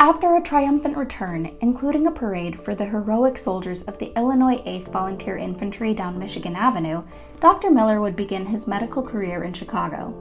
After a triumphant return, including a parade for the heroic soldiers of the Illinois 8th Volunteer Infantry down Michigan Avenue, Dr. Miller would begin his medical career in Chicago.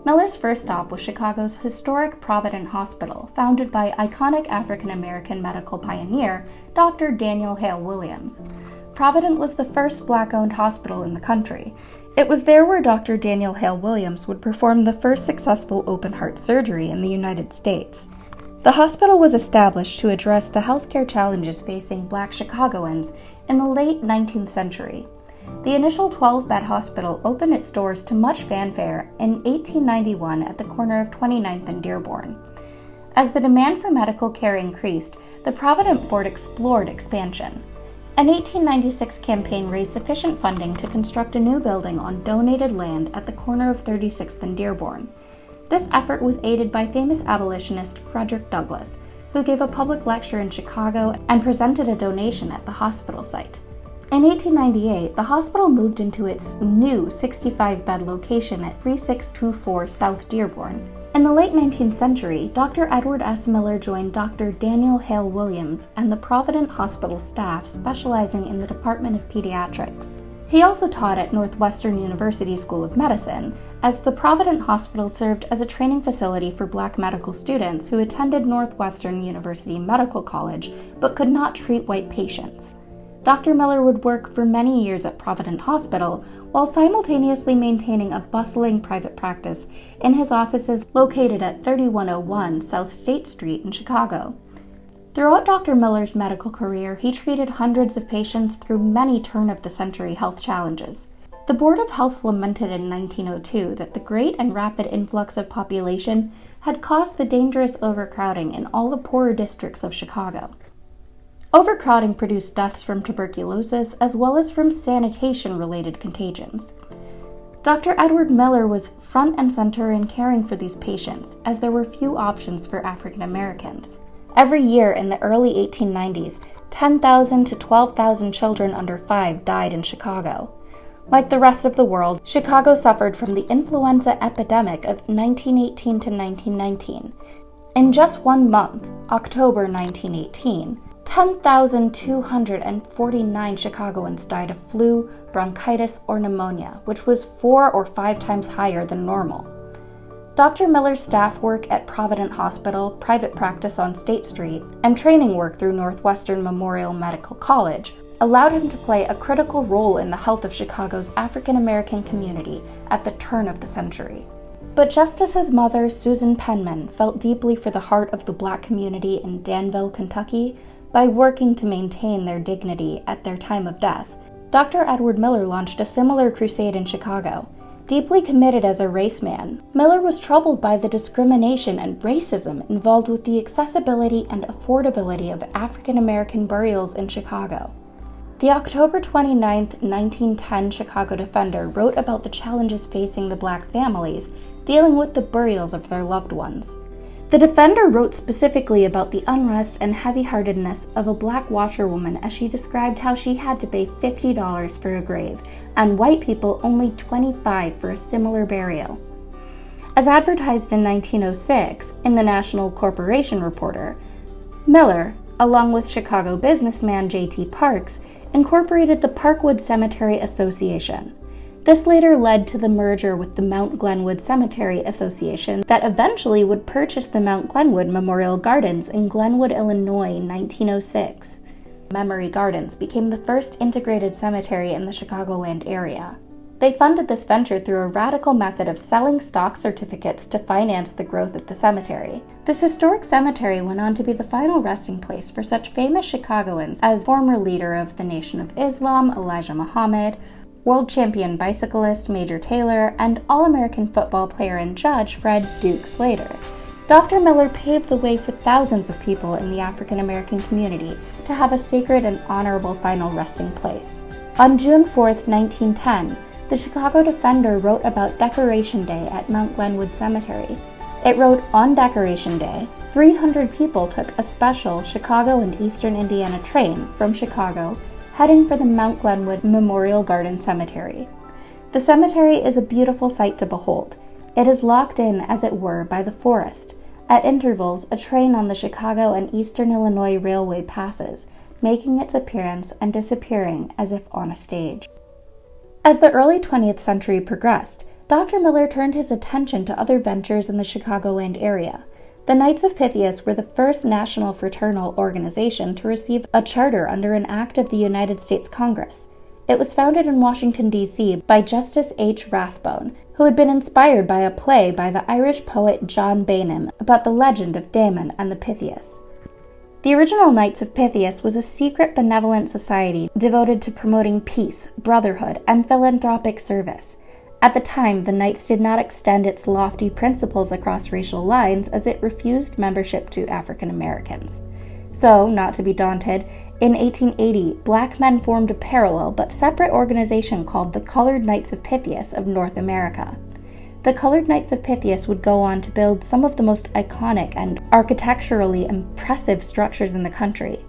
Miller's first stop was Chicago's historic Provident Hospital, founded by iconic African-American medical pioneer Dr. Daniel Hale Williams. Provident was the first Black-owned hospital in the country. It was there where Dr. Daniel Hale Williams would perform the first successful open-heart surgery in the United States. The hospital was established to address the healthcare challenges facing Black Chicagoans in the late 19th century. The initial 12-bed hospital opened its doors to much fanfare in 1891 at the corner of 29th and Dearborn. As the demand for medical care increased, the Provident Board explored expansion. An 1896 campaign raised sufficient funding to construct a new building on donated land at the corner of 36th and Dearborn. This effort was aided by famous abolitionist Frederick Douglass, who gave a public lecture in Chicago and presented a donation at the hospital site. In 1898, the hospital moved into its new 65-bed location at 3624 South Dearborn. In the late 19th century, Dr. Edward S. Miller joined Dr. Daniel Hale Williams and the Provident Hospital staff specializing in the Department of Pediatrics. He also taught at Northwestern University School of Medicine, as the Provident Hospital served as a training facility for Black medical students who attended Northwestern University Medical College but could not treat white patients. Dr. Miller would work for many years at Provident Hospital while simultaneously maintaining a bustling private practice in his offices located at 3101 South State Street in Chicago. Throughout Dr. Miller's medical career, he treated hundreds of patients through many turn-of-the-century health challenges. The Board of Health lamented in 1902 that the great and rapid influx of population had caused the dangerous overcrowding in all the poorer districts of Chicago. Overcrowding produced deaths from tuberculosis as well as from sanitation-related contagions. Dr. Edward Miller was front and center in caring for these patients, as there were few options for African Americans. Every year in the early 1890s, 10,000 to 12,000 children under 5 died in Chicago. Like the rest of the world, Chicago suffered from the influenza epidemic of 1918 to 1919. In just 1 month, October 1918, 10,249 Chicagoans died of flu, bronchitis, or pneumonia, which was 4 or 5 times higher than normal. Dr. Miller's staff work at Provident Hospital, private practice on State Street, and training work through Northwestern Memorial Medical College allowed him to play a critical role in the health of Chicago's African American community at the turn of the century. But just as his mother, Susan Penman, felt deeply for the heart of the Black community in Danville, Kentucky, by working to maintain their dignity at their time of death, Dr. Edward Miller launched a similar crusade in Chicago. Deeply committed as a race man, Miller was troubled by the discrimination and racism involved with the accessibility and affordability of African American burials in Chicago. The October 29, 1910 Chicago Defender wrote about the challenges facing the Black families dealing with the burials of their loved ones. The Defender wrote specifically about the unrest and heavy-heartedness of a Black washerwoman as she described how she had to pay $50 for a grave, and white people only $25 for a similar burial. As advertised in 1906 in the National Corporation Reporter, Miller, along with Chicago businessman J.T. Parks, incorporated the Parkwood Cemetery Association. This later led to the merger with the Mount Glenwood Cemetery Association that eventually would purchase the Mount Glenwood Memorial Gardens in Glenwood, Illinois in 1906. Memory Gardens became the first integrated cemetery in the Chicagoland area. They funded this venture through a radical method of selling stock certificates to finance the growth of the cemetery. This historic cemetery went on to be the final resting place for such famous Chicagoans as former leader of the Nation of Islam, Elijah Muhammad, world champion bicyclist Major Taylor, and All-American football player and judge Fred Duke Slater. Dr. Miller paved the way for thousands of people in the African American community to have a sacred and honorable final resting place. On June 4, 1910, the Chicago Defender wrote about Decoration Day at Mount Glenwood Cemetery. It wrote, "On Decoration Day, 300 people took a special Chicago and Eastern Indiana train from Chicago heading for the Mount Glenwood Memorial Garden Cemetery. The cemetery is a beautiful sight to behold. It is locked in, as it were, by the forest. At intervals, a train on the Chicago and Eastern Illinois Railway passes, making its appearance and disappearing as if on a stage. As the early 20th century progressed, Dr. Miller turned his attention to other ventures in the Chicagoland area. The Knights of Pythias were the first national fraternal organization to receive a charter under an act of the United States Congress. It was founded in Washington, D.C. by Justice H. Rathbone, who had been inspired by a play by the Irish poet John Bainham about the legend of Damon and the Pythias. The original Knights of Pythias was a secret benevolent society devoted to promoting peace, brotherhood, and philanthropic service. At the time, the Knights did not extend its lofty principles across racial lines as it refused membership to African Americans. So, not to be daunted, in 1880, black men formed a parallel but separate organization called the Colored Knights of Pythias of North America. The Colored Knights of Pythias would go on to build some of the most iconic and architecturally impressive structures in the country.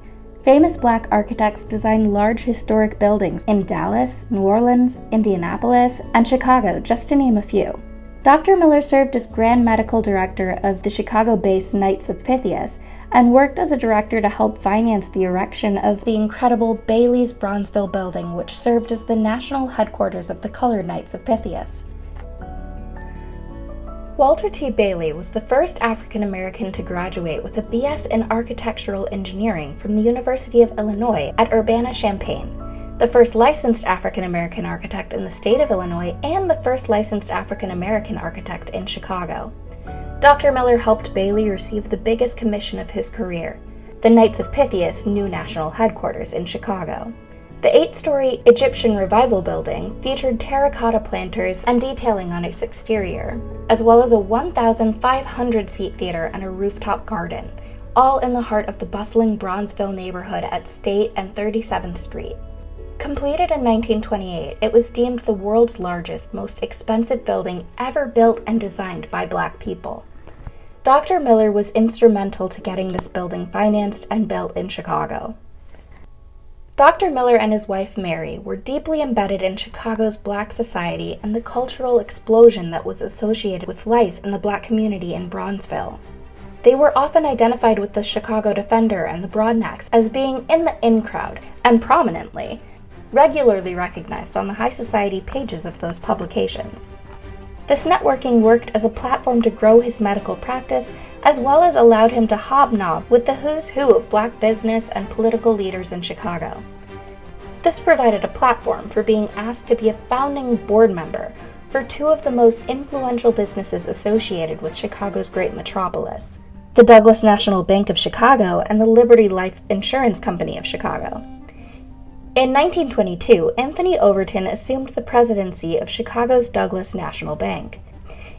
Famous black architects designed large historic buildings in Dallas, New Orleans, Indianapolis, and Chicago, just to name a few. Dr. Miller served as Grand Medical Director of the Chicago-based Knights of Pythias and worked as a director to help finance the erection of the incredible Bailey's Bronzeville building, which served as the national headquarters of the Colored Knights of Pythias. Walter T. Bailey was the first African American to graduate with a B.S. in Architectural Engineering from the University of Illinois at Urbana-Champaign, the first licensed African American architect in the state of Illinois, and the first licensed African American architect in Chicago. Dr. Miller helped Bailey receive the biggest commission of his career, the Knights of Pythias' new national headquarters in Chicago. The 8-story Egyptian Revival building featured terracotta planters and detailing on its exterior, as well as a 1,500-seat theater and a rooftop garden, all in the heart of the bustling Bronzeville neighborhood at State and 37th Street. Completed in 1928, it was deemed the world's largest, most expensive building ever built and designed by Black people. Dr. Miller was instrumental to getting this building financed and built in Chicago. Dr. Miller and his wife Mary were deeply embedded in Chicago's Black society and the cultural explosion that was associated with life in the Black community in Bronzeville. They were often identified with the Chicago Defender and the Broadnecks as being in the in crowd, and prominently, regularly recognized on the high society pages of those publications. This networking worked as a platform to grow his medical practice, as well as allowed him to hobnob with the who's who of Black business and political leaders in Chicago. This provided a platform for being asked to be a founding board member for two of the most influential businesses associated with Chicago's great metropolis, the Douglas National Bank of Chicago and the Liberty Life Insurance Company of Chicago. In 1922, Anthony Overton assumed the presidency of Chicago's Douglas National Bank.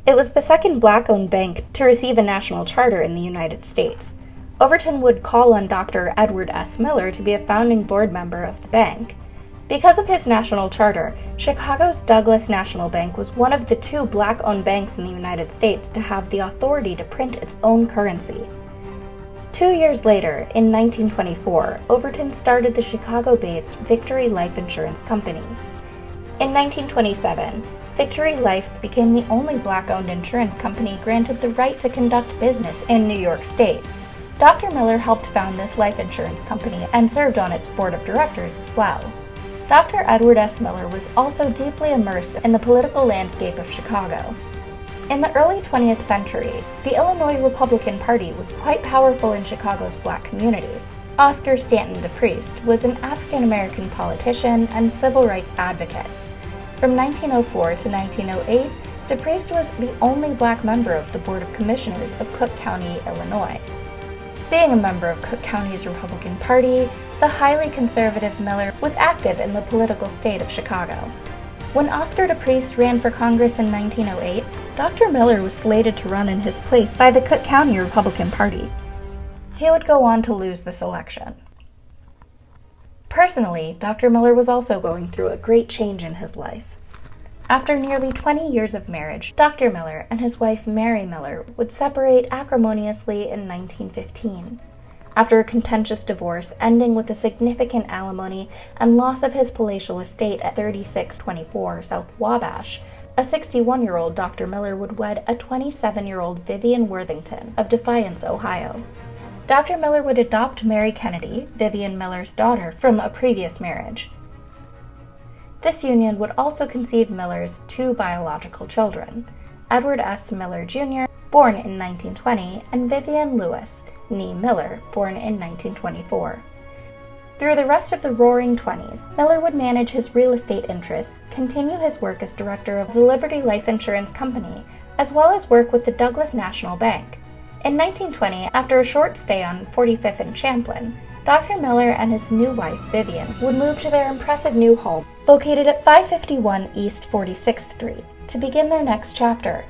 It was the second Black-owned bank to receive a national charter in the United States. Overton would call on Dr. Edward S. Miller to be a founding board member of the bank. Because of his national charter, Chicago's Douglas National Bank was one of the two Black-owned banks in the United States to have the authority to print its own currency. 2 years later, in 1924, Overton started the Chicago-based Victory Life Insurance Company. In 1927, Victory Life became the only Black-owned insurance company granted the right to conduct business in New York State. Dr. Miller helped found this life insurance company and served on its board of directors as well. Dr. Edward S. Miller was also deeply immersed in the political landscape of Chicago. In the early 20th century, the Illinois Republican Party was quite powerful in Chicago's Black community. Oscar Stanton DePriest was an African-American politician and civil rights advocate. From 1904 to 1908, DePriest was the only Black member of the Board of Commissioners of Cook County, Illinois. Being a member of Cook County's Republican Party, the highly conservative Miller was active in the political state of Chicago. When Oscar DePriest ran for Congress in 1908, Dr. Miller was slated to run in his place by the Cook County Republican Party. He would go on to lose this election. Personally, Dr. Miller was also going through a great change in his life. After nearly 20 years of marriage, Dr. Miller and his wife Mary Miller would separate acrimoniously in 1915. After a contentious divorce ending with a significant alimony and loss of his palatial estate at 3624 South Wabash, a 61-year-old Dr. Miller would wed a 27-year-old Vivian Worthington of Defiance, Ohio. Dr. Miller would adopt Mary Kennedy, Vivian Miller's daughter, from a previous marriage. This union would also conceive Miller's two biological children, Edward S. Miller Jr., born in 1920, and Vivian Lewis, née Miller, born in 1924. Through the rest of the Roaring Twenties, Miller would manage his real estate interests, continue his work as director of the Liberty Life Insurance Company, as well as work with the Douglas National Bank. In 1920, after a short stay on 45th and Champlain, Dr. Miller and his new wife, Vivian, would move to their impressive new home, located at 551 East 46th Street, to begin their next chapter.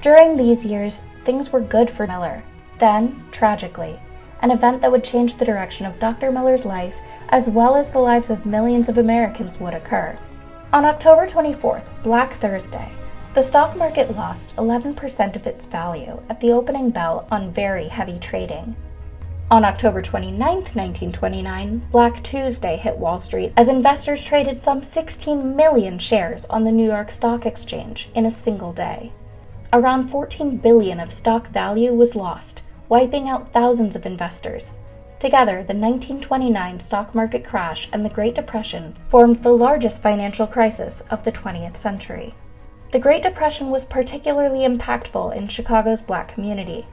During these years, things were good for Miller. Then, tragically, an event that would change the direction of Dr. Miller's life, as well as the lives of millions of Americans, would occur. On October 24th, Black Thursday, the stock market lost 11% of its value at the opening bell on very heavy trading. On October 29, 1929, Black Tuesday hit Wall Street as investors traded some 16 million shares on the New York Stock Exchange in a single day. Around $14 billion of stock value was lost, wiping out thousands of investors. Together, the 1929 stock market crash and the Great Depression formed the largest financial crisis of the 20th century. The Great Depression was particularly impactful in Chicago's Black community.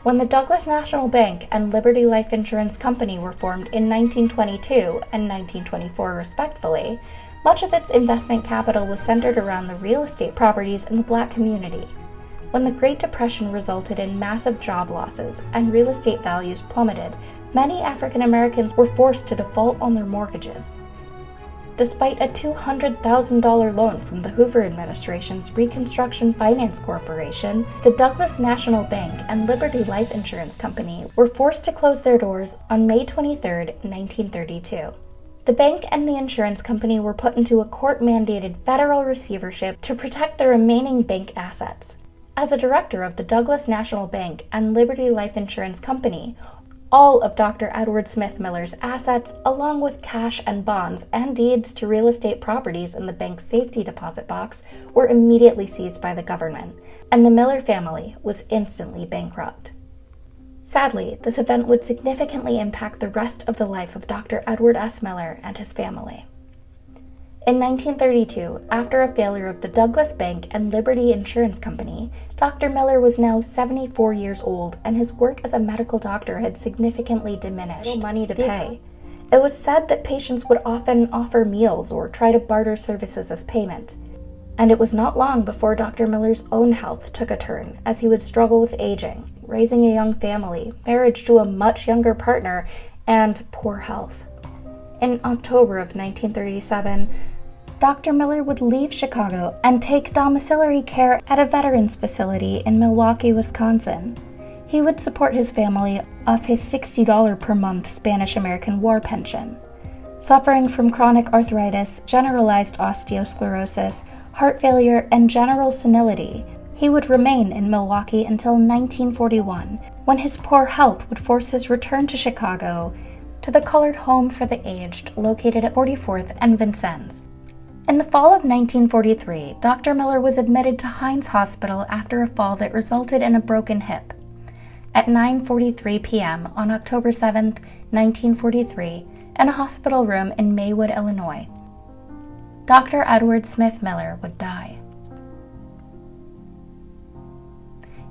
When the Douglas National Bank and Liberty Life Insurance Company were formed in 1922 and 1924 respectively, much of its investment capital was centered around the real estate properties in the Black community. When the Great Depression resulted in massive job losses and real estate values plummeted, many African Americans were forced to default on their mortgages. Despite a $200,000 loan from the Hoover administration's Reconstruction Finance Corporation, the Douglas National Bank and Liberty Life Insurance Company were forced to close their doors on May 23, 1932. The bank and the insurance company were put into a court-mandated federal receivership to protect the remaining bank assets. As a director of the Douglas National Bank and Liberty Life Insurance Company, all of Dr. Edward Smith Miller's assets, along with cash and bonds and deeds to real estate properties in the bank's safety deposit box, were immediately seized by the government, and the Miller family was instantly bankrupt. Sadly, this event would significantly impact the rest of the life of Dr. Edward S. Miller and his family. In 1932, after a failure of the Douglas Bank and Liberty Insurance Company, Dr. Miller was now 74 years old, and his work as a medical doctor had significantly diminished. Little money to pay. It was said that patients would often offer meals or try to barter services as payment. And it was not long before Dr. Miller's own health took a turn, as he would struggle with aging, raising a young family, marriage to a much younger partner, and poor health. In October of 1937, Dr. Miller would leave Chicago and take domiciliary care at a veterans facility in Milwaukee, Wisconsin. He would support his family off his $60 per month Spanish-American War pension. Suffering from chronic arthritis, generalized osteosclerosis, heart failure, and general senility, he would remain in Milwaukee until 1941, when his poor health would force his return to Chicago to the Colored Home for the Aged located at 44th and Vincennes. In the fall of 1943, Dr. Miller was admitted to Hines Hospital after a fall that resulted in a broken hip. At 9:43 p.m. on October 7, 1943, in a hospital room in Maywood, Illinois, Dr. Edward Smith Miller would die.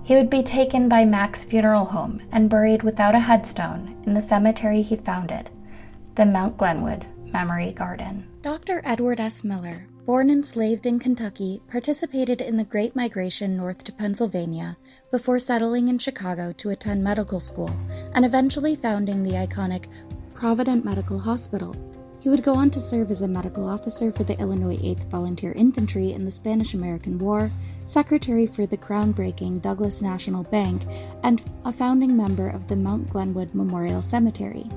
He would be taken by Mac's Funeral Home and buried without a headstone in the cemetery he founded, the Mount Glenwood Memory Garden. Dr. Edward S. Miller, born enslaved in Kentucky, participated in the Great Migration north to Pennsylvania before settling in Chicago to attend medical school and eventually founding the iconic Provident Medical Hospital. He would go on to serve as a medical officer for the Illinois 8th Volunteer Infantry in the Spanish-American War, secretary for the groundbreaking Douglas National Bank, and a founding member of the Mount Glenwood Memorial Cemetery.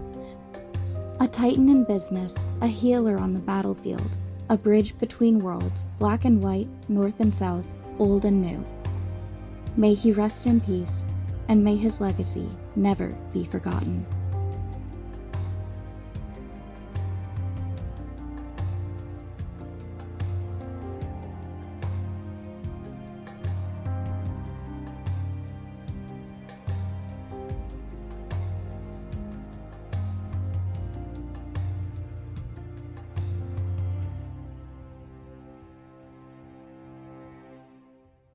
A titan in business, a healer on the battlefield, a bridge between worlds, black and white, north and south, old and new. May he rest in peace, and may his legacy never be forgotten.